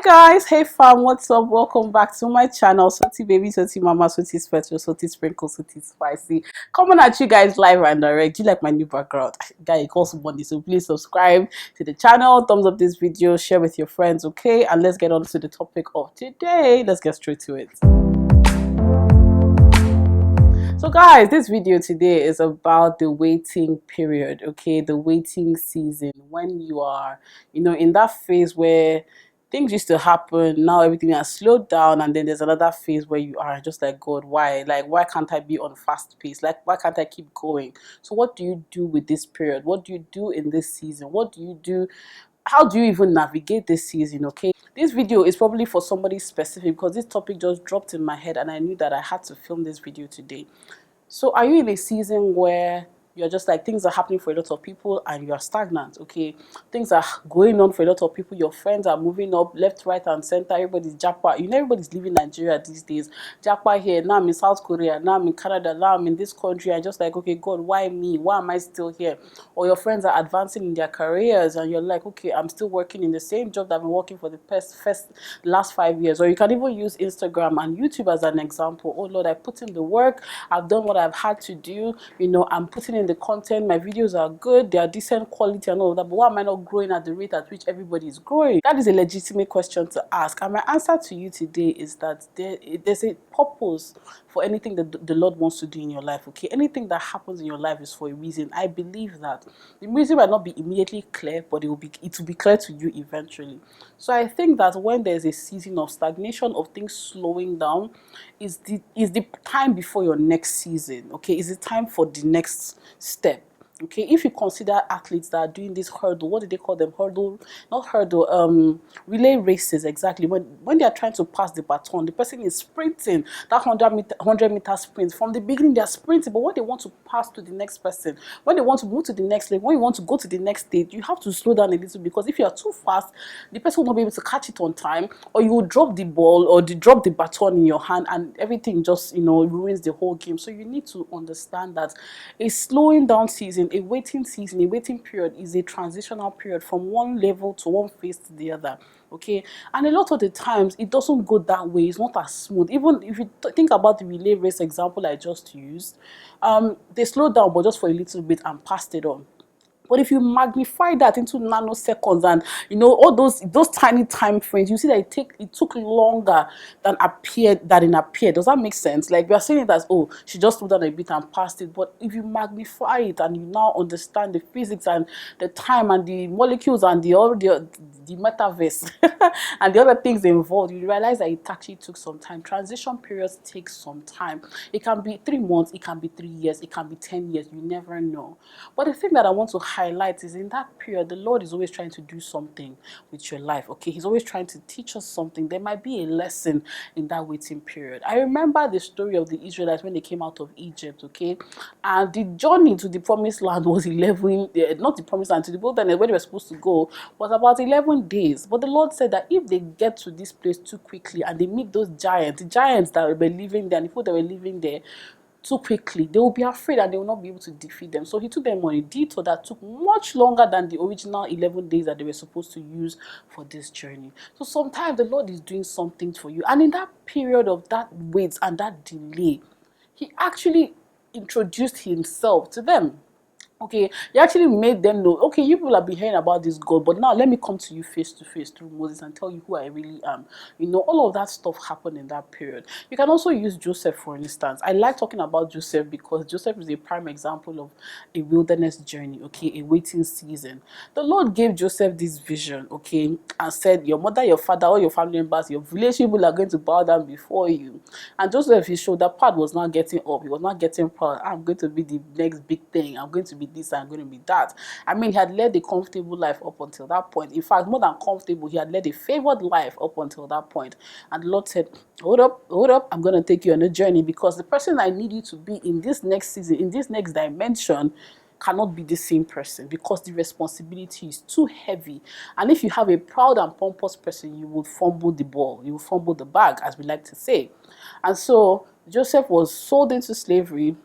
Guys, hey fam, what's up? Welcome back to my channel. Soti baby, Soti mama, Soti special, Soti sprinkle, Soti spicy. Coming at you guys live and direct. Do you like my new background? Guy, it costs money, so please subscribe to the channel, thumbs up this video, share with your friends, okay? And let's get on to the topic of today. Let's get straight to it. So guys, this video today is about the waiting period, okay? The waiting season, when you are, in that phase where things used to happen, now everything has slowed down, and then there's another phase where you are just like, God, why? Like, why can't I be on fast pace? Like, why can't I keep going? So what do you do with this period? What do you do in this season? What do you do? How do you even navigate this season? Okay, this video is probably for somebody specific because this topic just dropped in my head and I knew that I had to film this video today. So are you in a season where you're just like, things are happening for a lot of people and you're stagnant? Okay, things are going on for a lot of people. Your friends are moving up left, right, and center. Everybody's japa. Everybody's leaving Nigeria these days. Japa here, now I'm in South Korea, now I'm in Canada, now I'm in this country. And just like, okay, God, why me? Why am I still here? Or your friends are advancing in their careers and you're like, okay, I'm still working in the same job that I've been working for the last 5 years. Or you can even use Instagram and YouTube as an example. Oh Lord, I put in the work, I've done what I've had to do, I'm putting in the content, my videos are good, they are decent quality and all of that, but why am I not growing at the rate at which everybody is growing? That is a legitimate question to ask, and my answer to you today is that there's a purpose for anything that the Lord wants to do in your life. Okay, anything that happens in your life is for a reason. I believe that the reason might not be immediately clear, but it will be clear to you eventually. So I think that when there's a season of stagnation, of things slowing down, is the time before your next season. Okay, is the time for the next step. Okay, if you consider athletes that are doing this hurdle, what do they call them? Relay races. Exactly, when they are trying to pass the baton, the person is sprinting that 100-meter sprint. From the beginning they are sprinting, but when they want to pass to the next person, when they want to move to the next level, when you want to go to the next stage, you have to slow down a little, because if you are too fast, the person will not be able to catch it on time, or you will drop the ball or drop the baton in your hand, and everything just ruins the whole game. So you need to understand that a slowing down season, a waiting period is a transitional period from one level to one phase to the other. Okay, and a lot of the times it doesn't go that way. It's not as smooth. Even if you think about the relay race example I just used, they slowed down but just for a little bit and passed it on. But if you magnify that into nanoseconds and all those tiny time frames, you see that it took longer than it appeared. Does that make sense? Like, we are saying it as, oh, she just moved on a bit and passed it. But if you magnify it and you now understand the physics and the time and the molecules and the metaverse and the other things involved, you realize that it actually took some time. Transition periods take some time. It can be 3 months, it can be 3 years, it can be 10 years. You never know. But the thing that I want to highlight is, in that period, the Lord is always trying to do something with your life. Okay, He's always trying to teach us something. There might be a lesson in that waiting period. I remember the story of the Israelites when they came out of Egypt. Okay, and the journey to the promised land was 11, not the promised land, to the wilderness where they were supposed to go, was about 11 days. But the Lord said that if they get to this place too quickly and they meet those giants, the giants that were living there and the people that were living there too quickly, they will be afraid and they will not be able to defeat them. So He took them on a detour that took much longer than the original 11 days that they were supposed to use for this journey. So sometimes the Lord is doing something for you, and in that period of that wait and that delay, He actually introduced Himself to them. Okay, He actually made them know, okay, you people have been hearing about this God, but now let me come to you face to face through Moses and tell you who I really am. All of that stuff happened in that period. You can also use Joseph, for instance. I like talking about Joseph because Joseph is a prime example of a wilderness journey, okay, a waiting season. The Lord gave Joseph this vision, okay, and said, your mother, your father, all your family members, your village people are going to bow down before you. And Joseph, his shoulder pad was not getting up. He was not getting proud. I'm going to be the next big thing. I'm going to be this, I'm going to be that. I mean, he had led a comfortable life up until that point. In fact, more than comfortable, he had led a favored life up until that point. And the Lord said, hold up, I'm going to take you on a journey, because the person I need you to be in this next season, in this next dimension, cannot be the same person, because the responsibility is too heavy. And if you have a proud and pompous person, you will fumble the ball, you will fumble the bag, as we like to say. And so Joseph was sold into slavery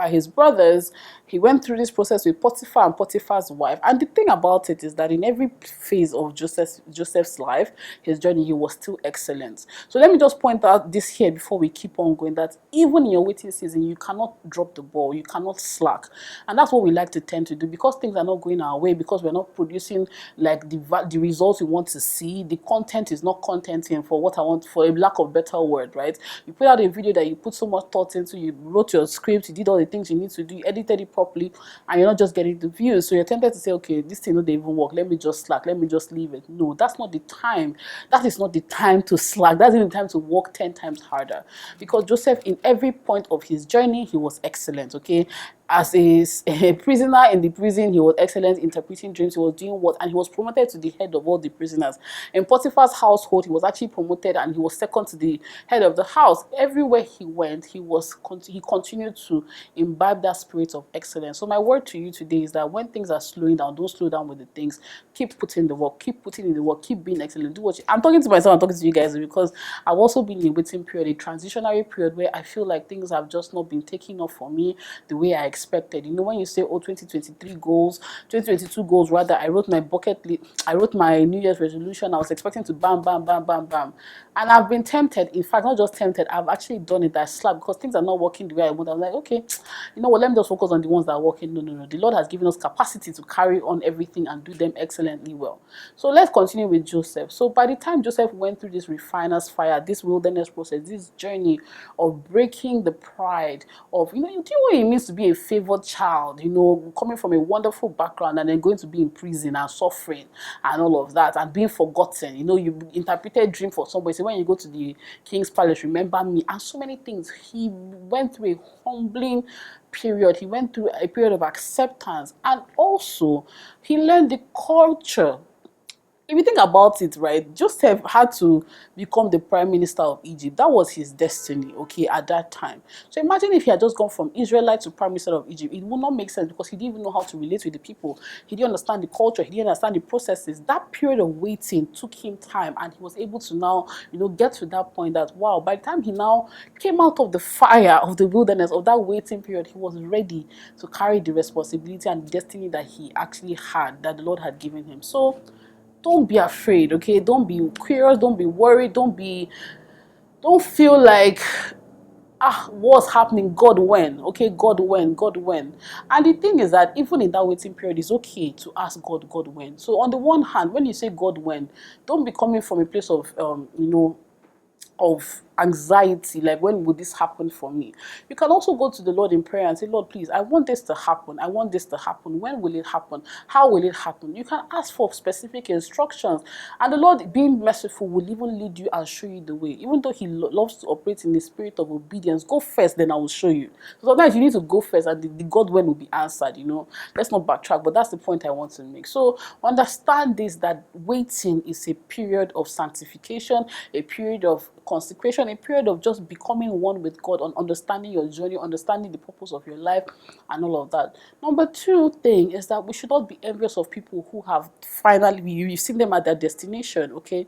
by his brothers. He went through this process with Potiphar and Potiphar's wife. And the thing about it is that in every phase of Joseph's life, his journey, he was still excellent. So let me just point out this here before we keep on going, that even in your waiting season, you cannot drop the ball, you cannot slack. And that's what we like to tend to do, because things are not going our way, because we're not producing like the results we want to see. The content is not contenting, for what I want, for a lack of better word, right? You put out a video that you put so much thought into, you wrote your script, you did all the things you need to do, you edited it properly, and you're not just getting the views. So you're tempted to say, okay, this thing don't even work, let me just slack, let me just leave it. No, that's not the time. That is not the time to slack. That's even the time to work 10 times harder. Because Joseph, in every point of his journey, he was excellent, okay? As a prisoner in the prison, he was excellent interpreting dreams. He was doing what, and he was promoted to the head of all the prisoners. In Potiphar's household, he was actually promoted, and he was second to the head of the house. Everywhere he went, he continued to imbibe that spirit of excellence. So my word to you today is that when things are slowing down, don't slow down with the things. Keep putting the work. Keep putting in the work. Keep being excellent. Do what I'm talking to myself. I'm talking to you guys, because I've also been in a waiting period, a transitionary period, where I feel like things have just not been taking off for me the way I expected. You know, when you say, oh, 2023 goals, 2022 goals rather, I wrote my bucket list, I wrote my New Year's resolution. I was expecting to bam, bam, bam, bam, bam. And I've been tempted. In fact, not just tempted, I've actually done it. I slapped because things are not working the way I want. I was like, okay, you know what, let me just focus on the ones that are working. No, no, no. The Lord has given us capacity to carry on everything and do them excellently well. So let's continue with Joseph. So by the time Joseph went through this refiner's fire, this wilderness process, this journey of breaking the pride of, you know what it means to be a favored child, you know, coming from a wonderful background and then going to be in prison and suffering and all of that and being forgotten. You know, you interpreted dream for somebody. Say, when you go to the king's palace, remember me, and so many things. He went through a humbling period. He went through a period of acceptance, and also he learned the culture. If you think about it, right, Joseph had to become the prime minister of Egypt. That was his destiny, okay, at that time. So imagine if he had just gone from Israelite to prime minister of Egypt. It would not make sense, because he didn't even know how to relate with the people. He didn't understand the culture. He didn't understand the processes. That period of waiting took him time, and he was able to now, you know, get to that point that, wow, by the time he now came out of the fire of the wilderness, of that waiting period, he was ready to carry the responsibility and the destiny that he actually had, that the Lord had given him. So don't be afraid, okay? Don't be curious, don't be worried, don't feel like, what's happening? God, when? Okay, God, when? God, when? And the thing is that even in that waiting period, it's okay to ask God, God, when? So on the one hand, when you say God, when, don't be coming from a place of of anxiety, like, when would this happen for me? You can also go to the Lord in prayer and say, Lord, please, I want this to happen. I want this to happen. When will it happen? How will it happen? You can ask for specific instructions, and the Lord, being merciful, will even lead you and show you the way. Even though he loves to operate in the spirit of obedience, go first, then I will show you. So sometimes you need to go first, and the God when will be answered, you know. Let's not backtrack, but that's the point I want to make. So understand this, that waiting is a period of sanctification, a period of consecration, a period of just becoming one with God, on understanding your journey, understanding the purpose of your life, and all of that. Number two thing is that we should not be envious of people who have finally, we've seen them at their destination, okay?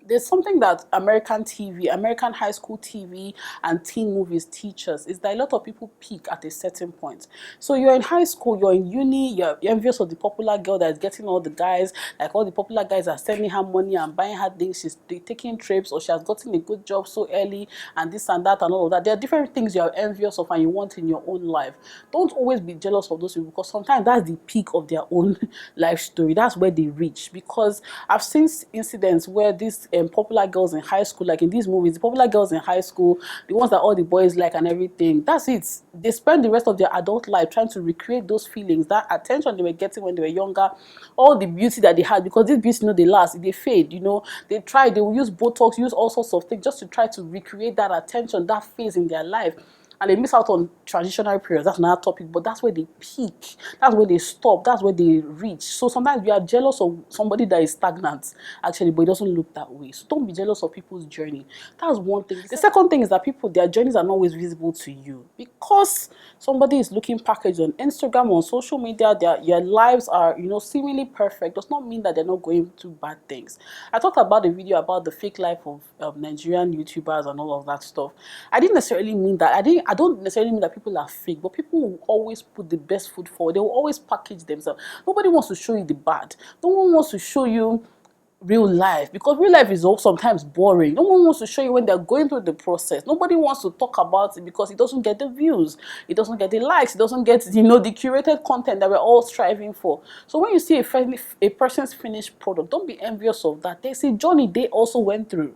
There's something that American TV, American high school TV and teen movies teach us, is that a lot of people peak at a certain point. So you're in high school, you're in uni, you're envious of the popular girl that is getting all the guys, like all the popular guys are sending her money and buying her things, she's taking trips, or she has gotten a good job so early, and this and that and all of that. There are different things you are envious of and you want in your own life. Don't always be jealous of those people, because sometimes that's the peak of their own life story. That's where they reach. Because I've seen incidents where these popular girls in high school, like in these movies, the popular girls in high school, the ones that all the boys like and everything, that's it. They spend the rest of their adult life trying to recreate those feelings, that attention they were getting when they were younger, all the beauty that they had, because this beauty, you know, they last, they fade, you know. They will use Botox, use all sorts of things just to try to recreate that attention, that phase in their life. And they miss out on transitional periods. That's another topic, but that's where they peak. That's where they stop. That's where they reach. So sometimes we are jealous of somebody that is stagnant, actually, but it doesn't look that way. So don't be jealous of people's journey. That's one thing. The second thing is that their journeys are not always visible to you. Because somebody is looking packaged on Instagram, on social media, your lives are, you know, seemingly perfect, does not mean that they're not going through bad things. I talked about the video about the fake life of Nigerian YouTubers and all of that stuff. I didn't necessarily mean that. I don't necessarily mean that people are fake, but people will always put the best foot forward. They will always package themselves. Nobody wants to show you the bad. No one wants to show you real life, because real life is also sometimes boring. No one wants to show you when they're going through the process. Nobody wants to talk about it because it doesn't get the views, it doesn't get the likes, it doesn't get, the curated content that we're all striving for. So when you see a person's finished product, don't be envious of that. There's a journey they also went through.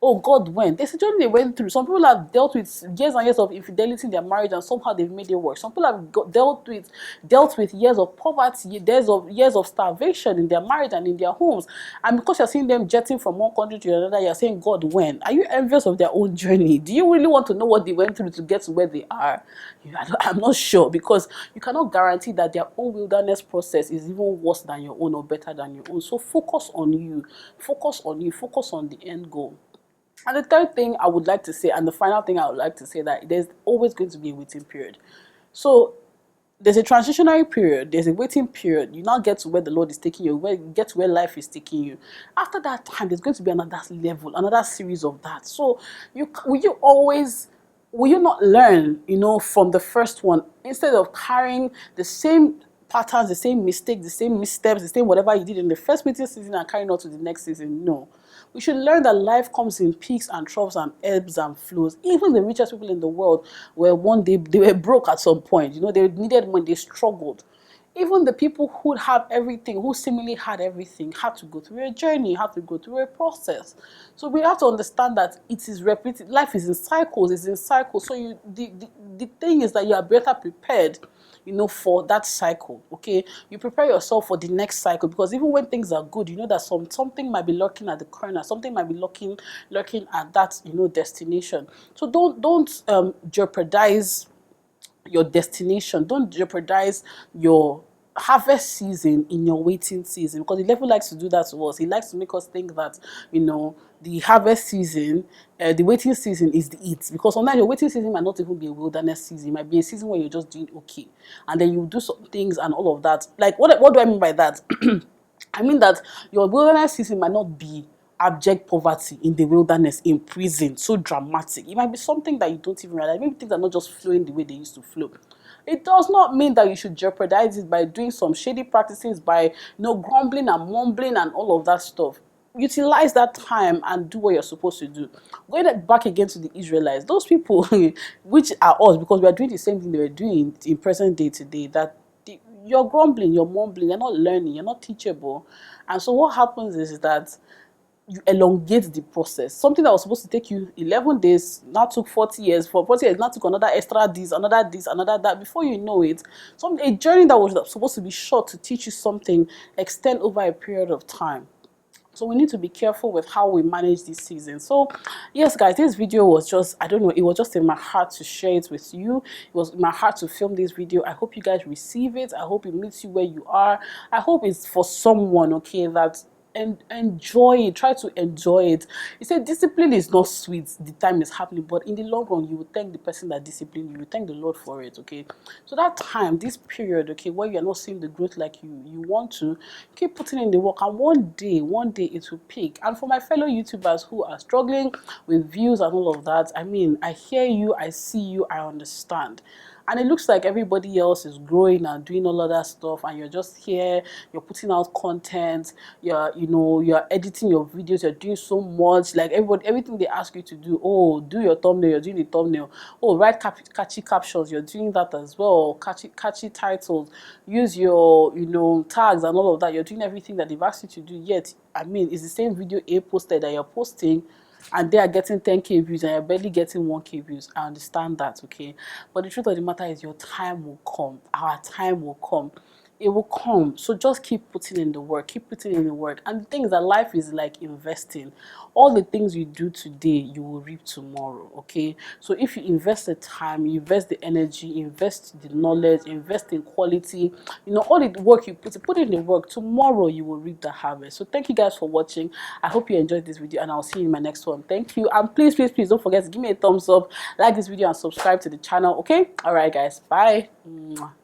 Oh, God went. There's a journey they went through. Some people have dealt with years and years of infidelity in their marriage, and somehow they've made it work. Some people have dealt with years of poverty, years of starvation in their marriage and in their homes. And because you're seeing them jetting from one country to another, you're saying, God went. Are you envious of their own journey? Do you really want to know what they went through to get to where they are? I'm not sure, because you cannot guarantee that their own wilderness process is even worse than your own or better than your own. So focus on you. Focus on you. Focus on the end goal. And the third thing I would like to say, and the final thing I would like to say, that there's always going to be a waiting period. So there's a transitionary period, there's a waiting period. You now get to where the Lord is taking you, get to where life is taking you. After that time, there's going to be another level, another series of that. So will you not learn, from the first one, instead of carrying the same patterns, the same mistakes, the same missteps, the same whatever you did in the first meeting season and carrying on to the next season? No. We should learn that life comes in peaks and troughs and ebbs and flows. Even the richest people in the world were one day, they were broke at some point. They needed money, they struggled. Even the people who have everything, who seemingly had everything, had to go through a journey, had to go through a process. So we have to understand that it is repeated. Life is in cycles, it's in cycles. So the thing is that you are better prepared, for that cycle. Okay, you prepare yourself for the next cycle, because even when things are good, you know that something might be lurking at the corner, something might be lurking at that destination. So don't jeopardize your destination. Don't jeopardize your harvest season in your waiting season, because the devil likes to do that to us. He likes to make us think that the harvest season, the waiting season is the it, because sometimes your waiting season might not even be a wilderness season. It might be a season where you're just doing okay, and then you do some things and all of that. Like what do I mean by that? I mean that your wilderness season might not be abject poverty in the wilderness, in prison, so dramatic. It might be something that you don't even realize. Maybe things are not just flowing the way they used to flow. It does not mean that you should jeopardize it by doing some shady practices, by grumbling and mumbling and all of that stuff. Utilize that time and do what you're supposed to do. Going back again to the Israelites, those people, which are us, because we are doing the same thing they were doing in present day today, that you're grumbling, you're mumbling, you're not learning, you're not teachable. And so what happens is that you elongate the process. Something that was supposed to take you 11 days now took 40 years. For 40 years, now took another extra this, another that. Before you know it, a journey that was supposed to be short to teach you something extend over a period of time. So we need to be careful with how we manage this season. So yes, guys, this video was just, I don't know, it was just in my heart to share it with you. It was in my heart to film this video. I hope you guys receive it. I hope it meets you where you are. I hope it's for someone, okay, that and enjoy it. Try to enjoy it. He said discipline is not sweet, the time is happening, but in the long run you will thank the person that disciplined you. You will thank the Lord for it. Okay, so that time, this period, okay, where you are not seeing the growth like you want to, keep putting in the work, and one day it will peak. And for my fellow YouTubers who are struggling with views and all of that, I mean, I hear you, I see you, I understand. And it looks like everybody else is growing and doing all of that stuff, and you're just here, you're putting out content, you're editing your videos, you're doing so much, like everything they ask you to do. Oh, do your thumbnail, you're doing the thumbnail. Oh, write catchy captions, you're doing that as well. Catchy titles, use your tags and all of that. You're doing everything that they've asked you to do, yet I mean, it's the same video A posted that you're posting, and they are getting 10k views and you're barely getting 1k views. I understand that, okay? But the truth of the matter is your time will come. Our time will come. It will come. So just keep putting in the work. Keep putting in the work. And the thing is that life is like investing. All the things you do today, you will reap tomorrow, okay? So if you invest the time, you invest the energy, invest the knowledge, invest in quality, all the work you put in the work, tomorrow you will reap the harvest. So thank you guys for watching. I hope you enjoyed this video, and I'll see you in my next one. Thank you. And please don't forget to give me a thumbs up, like this video, and subscribe to the channel, okay? All right, guys. Bye.